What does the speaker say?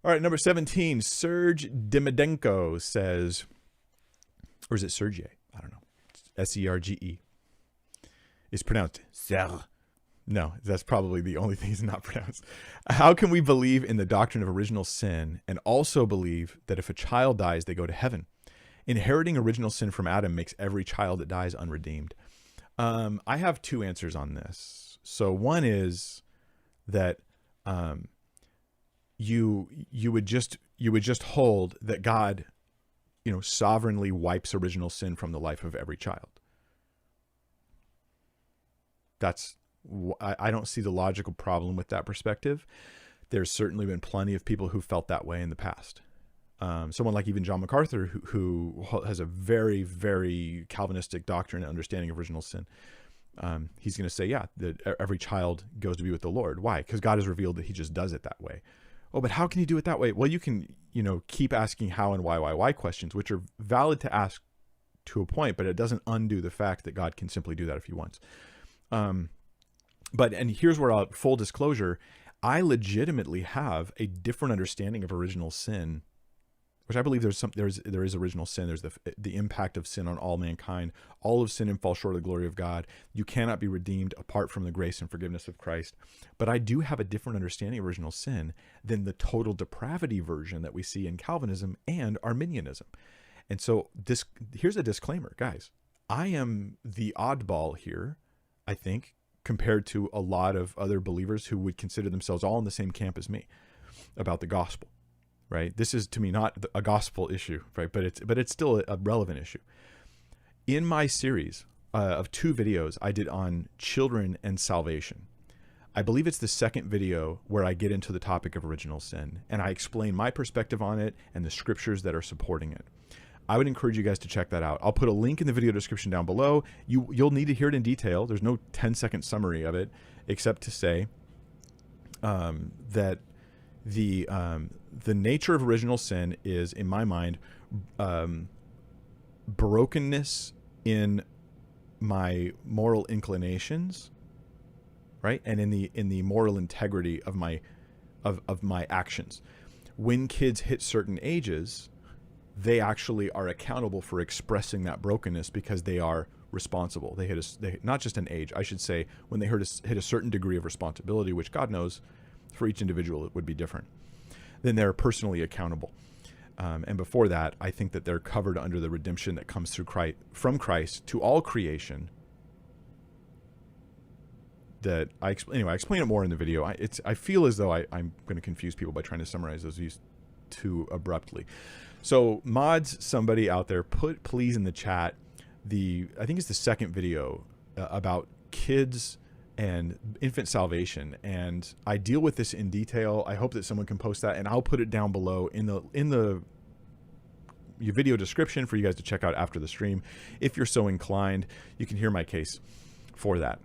All right, number 17, Serge Demidenko says, or is it Sergey? I don't know. Serge. It's pronounced Serge. No, that's probably the only thing he's not pronounced. How can we believe in the doctrine of original sin and also believe that if a child dies, they go to heaven? Inheriting original sin from Adam makes every child that dies unredeemed. I have two answers on this. So one is that you would just hold that God, sovereignly wipes original sin from the life of every child. I don't see the logical problem with that perspective. There's certainly been plenty of people who felt that way in the past. Someone like even John MacArthur, who has a very, very Calvinistic doctrine and understanding of original sin. He's going to say, yeah, that every child goes to be with the Lord. Why? Because God has revealed that he just does it that way. Oh, but how can he do it that way? Well, you can, keep asking how and why questions, which are valid to ask to a point, but it doesn't undo the fact that God can simply do that if he wants. And here's where full disclosure, I legitimately have a different understanding of original sin, which I believe there is original sin. There's the impact of sin on all mankind. All of sin and fall short of the glory of God. You cannot be redeemed apart from the grace and forgiveness of Christ. But I do have a different understanding of original sin than the total depravity version that we see in Calvinism and Arminianism. And so here's a disclaimer, guys. I am the oddball here, I think, compared to a lot of other believers who would consider themselves all in the same camp as me about the gospel. Right? This is to me not a gospel issue, right? But it's still a relevant issue. In my series of 2 videos I did on children and salvation, I believe it's the second video where I get into the topic of original sin and I explain my perspective on it and the scriptures that are supporting it. I would encourage you guys to check that out. I'll put a link in the video description down below. You'll need to hear it in detail. There's no 10-second summary of it, except to say that the nature of original sin is, in my mind, brokenness in my moral inclinations, right, and in the moral integrity of my actions. When kids hit certain ages, they actually are accountable for expressing that brokenness because they are responsible. They not just an age, I should say, when they hit a certain degree of responsibility, which God knows for each individual it would be different, then they're personally accountable. And before that, I think that they're covered under the redemption that comes through Christ, from Christ to all creation. That I explain it more in the video. I feel as though I'm going to confuse people by trying to summarize those views too abruptly. So mods, somebody out there, please in the chat I think it's the second video about kids and infant salvation, and I deal with this in detail. I hope that someone can post that, and I'll put it down below in the video description for you guys to check out after the stream. If you're so inclined, you can hear my case for that.